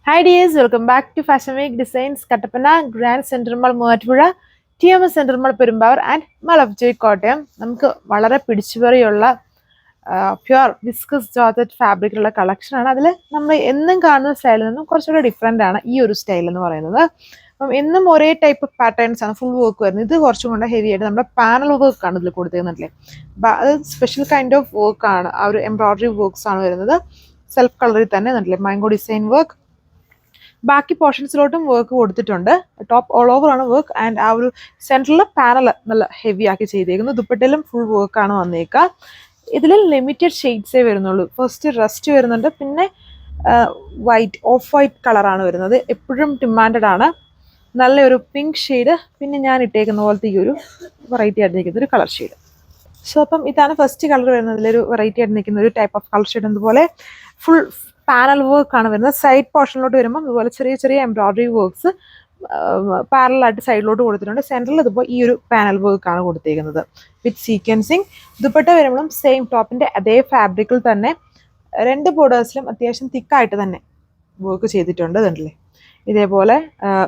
Hi dears, welcome back to Fashion Week Designs Kattapana, Grand Central Mall Moovattupuzha, TMS Central Mall Perumbavoor and Mall of Joy Kottayam. നമുക്ക് വളരെ പിടിച്ചുപറിയുള്ള pure viscous georgette ഫാബ്രിക്കിലുള്ള കളക്ഷനാണ്. അതിൽ നമ്മൾ എന്നും കാണുന്ന സ്റ്റൈലിൽ നിന്നും കുറച്ചുകൂടെ ഡിഫറെൻ്റ് ആണ് ഈ ഒരു സ്റ്റൈൽ എന്ന് പറയുന്നത്. അപ്പം എന്നും ഒരേ ടൈപ്പ് പാറ്റേൺസ് ആണ് ഫുൾ വർക്ക് വരുന്നത്. ഇത് കുറച്ചും കൂടെ ഹെവി ആയിട്ട് നമ്മുടെ പാനൽ വർക്ക് ആണ് ഇതിൽ കൊടുത്തിരുന്നില്ലേ. അത് സ്പെഷ്യൽ കൈൻഡ് ഓഫ് വർക്ക് ആണ്. ആ ഒരു എംബ്രോയിഡറി വർക്ക്സ് ആണ് വരുന്നത്. സെൽഫ് കളറിൽ തന്നെ നല്ലേ മാംഗോ ഡിസൈൻ വർക്ക്. ബാക്കി പോർഷൻസിലോട്ടും വർക്ക് കൊടുത്തിട്ടുണ്ട്. ടോപ്പ് ഓൾ ഓവർ ആണ് വർക്ക് ആൻഡ് ആ ഒരു സെൻട്രൽ പാനൽ നല്ല ഹെവി ആക്കി ചെയ്തേക്കുന്നു. ദുപ്പട്ടയിലും ഫുൾ വർക്കാണ് വന്നേക്കുക. ഇതിൽ ലിമിറ്റഡ് ഷെയ്ഡ്സേ വരുന്നുള്ളൂ. ഫസ്റ്റ് റസ്റ്റ് വരുന്നുണ്ട്, പിന്നെ വൈറ്റ് ഓഫ് വൈറ്റ് കളറാണ് വരുന്നത്. എപ്പോഴും ഡിമാൻഡഡ് ആണ്. നല്ലൊരു പിങ്ക് ഷെയ്ഡ്, പിന്നെ ഞാൻ ഇട്ടേക്കുന്ന പോലത്തെ ഈ ഒരു വെറൈറ്റി ആയിട്ട് നിൽക്കുന്ന ഒരു കളർ ഷെയ്ഡ്. സോ അപ്പം ഇതാണ് ഫസ്റ്റ് കളർ വരുന്നത്. ഇതിലൊരു വെറൈറ്റി ആയിട്ട് നിൽക്കുന്ന ഒരു ടൈപ്പ് ഓഫ് കളർ ഷെയ്ഡ്. അതുപോലെ ഫുൾ പാനൽ വർക്ക് ആണ് വരുന്നത്. സൈഡ് പോർഷനിലോട്ട് വരുമ്പോൾ ഇതുപോലെ ചെറിയ ചെറിയ എംബ്രോയിഡറി വർക്ക്സ് പാരലായിട്ട് സൈഡിലോട്ട് കൊടുത്തിട്ടുണ്ട്. സെൻട്രൽ ഇതിപ്പോൾ ഈ ഒരു പാനൽ വർക്ക് ആണ് കൊടുത്തേക്കുന്നത് വിത്ത് സീക്വൻസിങ്. ദുപ്പട്ട വരുമ്പോഴും സെയിം ടോപ്പിന്റെ അതേ ഫാബ്രിക്കിൽ തന്നെ രണ്ട് ബോർഡേഴ്സിലും അത്യാവശ്യം തിക്കായിട്ട് തന്നെ വർക്ക് ചെയ്തിട്ടുണ്ട്. ഇതുണ്ടല്ലേ, ഇതേപോലെ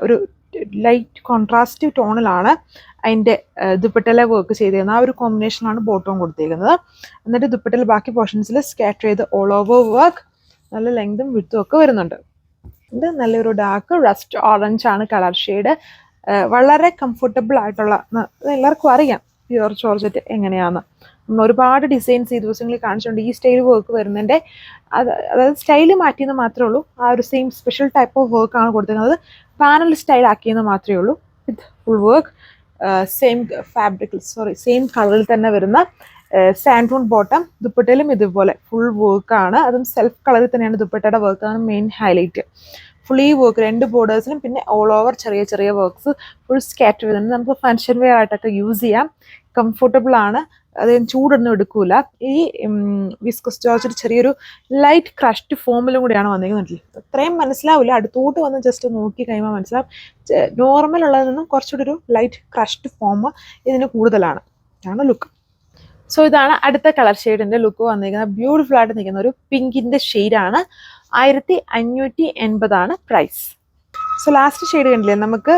ഒരു ലൈറ്റ് കോൺട്രാസ്റ്റ് ടോണിലാണ് അതിൻ്റെ ദുപ്പട്ടയിലെ വർക്ക് ചെയ്തിരുന്നത്. ആ ഒരു കോമ്പിനേഷനാണ് ബോട്ടവും കൊടുത്തേക്കുന്നത്. എന്നിട്ട് ദുപ്പട്ടയിൽ ബാക്കി പോർഷൻസിൽ സ്കാറ്റർ ചെയ്ത് ഓൾ ഓവർ വർക്ക്, നല്ല ലെങ്തും വിഡ്ത്തും ഒക്കെ വരുന്നുണ്ട്. ഇത് നല്ലൊരു ഡാർക്ക് റസ്റ്റ് ഓറഞ്ച് ആണ് കളർ ഷെയ്ഡ്. വളരെ കംഫർട്ടബിൾ ആയിട്ടുള്ള, എല്ലാവർക്കും അറിയാം പ്യുവർ ജോർജറ്റ് എങ്ങനെയാണെന്ന്. നമ്മൾ ഒരുപാട് ഡിസൈൻസ് ഈ ദിവസങ്ങളിൽ കാണിച്ചിട്ടുണ്ട്. ഈ സ്റ്റൈൽ വർക്ക് വരുന്നതിൻ്റെ അതായത് സ്റ്റൈൽ മാറ്റിയെന്ന് മാത്രമേ ഉള്ളൂ. ആ ഒരു സെയിം സ്പെഷ്യൽ ടൈപ്പ് ഓഫ് വർക്കാണ് കൊടുത്തിരുന്നത്. പാനൽ സ്റ്റൈൽ ആക്കിയെന്ന് മാത്രമേ ഉള്ളൂ. With full work, same fabric same കളറിൽ തന്നെ വരുന്ന സാൻഡൂൺ ബോട്ടം. ദുപ്പട്ടയിലും ഇതുപോലെ ഫുൾ വർക്കാണ്. അതും സെൽഫ് കളറിൽ തന്നെയാണ് ദുപ്പട്ടയുടെ വർക്കാണ് മെയിൻ ഹൈലൈറ്റ്. ഫുള്ളി വർക്ക് രണ്ട് ബോർഡേഴ്സിലും, പിന്നെ ഓൾ ഓവർ ചെറിയ ചെറിയ വർക്ക്സ് ഫുൾ സ്കാറ്റർ വരുന്നുണ്ട്. നമുക്ക് ഫങ്ഷൻ വെയർ ആയിട്ടൊക്കെ യൂസ് ചെയ്യാം. കംഫർട്ടബിൾ ആണ്, അത് ചൂടൊന്നും എടുക്കൂല. ഈ വിസ്കസ് ജോർജറ്റ് ചെറിയൊരു ലൈറ്റ് ക്രഷ്ഡ് ഫോമിലും കൂടിയാണ് വന്നിരിക്കുന്നത്. അത്രയും മനസ്സിലാവില്ല, അടുത്തോട്ട് വന്ന് ജസ്റ്റ് നോക്കി കഴിയുമ്പോൾ മനസ്സിലാവും. നോർമൽ ഉള്ളതിൽ നിന്നും കുറച്ചുകൂടി ഒരു ലൈറ്റ് ക്രഷ്ഡ് ഫോം ഇതിന് കൂടുതലാണ്. ആണ് ലുക്ക്. സോ ഇതാണ് അടുത്ത കളർ ഷെയ്ഡിന്റെ ലുക്ക് വന്നിരിക്കുന്നത്. ബ്യൂട്ടിഫുൾ ആയിട്ട് നിൽക്കുന്ന ഒരു പിങ്കിന്റെ ഷെയ്ഡാണ്. 1580 പ്രൈസ്. സോ ലാസ്റ്റ് ഷെയ്ഡ് കണ്ടില്ലേ, നമുക്ക്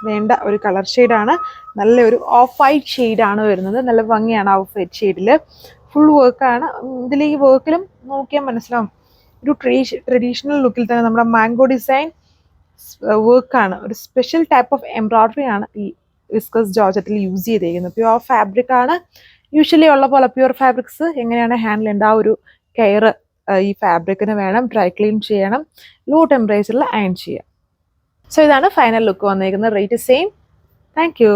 വേണ്ട ഒരു കളർ ഷെയ്ഡാണ്. നല്ലൊരു ഓഫ് വൈറ്റ് ഷെയ്ഡാണ് വരുന്നത്. നല്ല ഭംഗിയാണ് ഓഫ് വൈറ്റ് ഷെയ്ഡിൽ. ഫുൾ വർക്കാണ്. ഇതിൽ ഈ വർക്കിലും നോക്കിയാൽ മനസ്സിലാവും ഒരു ട്രഡീഷണൽ ലുക്കിൽ തന്നെ നമ്മുടെ മാംഗോ ഡിസൈൻ വർക്കാണ്. ഒരു സ്പെഷ്യൽ ടൈപ്പ് ഓഫ് എംബ്രോയിഡറി ആണ് ഈ വിസ്കസ് ജോർജറ്റിൽ യൂസ് ചെയ്തേക്കുന്നത്. പ്യുവർ ഫാബ്രിക് ആണ്. യൂഷ്വലി ഉള്ള പോലെ പ്യുവർ ഫാബ്രിക്സ് എങ്ങനെയാണ് ഹാൻഡിൽ ചെയ്യേണ്ട ആ ഒരു കെയർ ഈ ഫാബ്രിക്കിന് വേണം. ഡ്രൈ ക്ലീൻ ചെയ്യണം, ലോ ടെമ്പറേച്ചറിൽ അയൺ ചെയ്യാം. സോ ഇതാണ് ഫൈനൽ ലുക്ക് വന്നിരിക്കുന്നത്. Rate same. Thank you.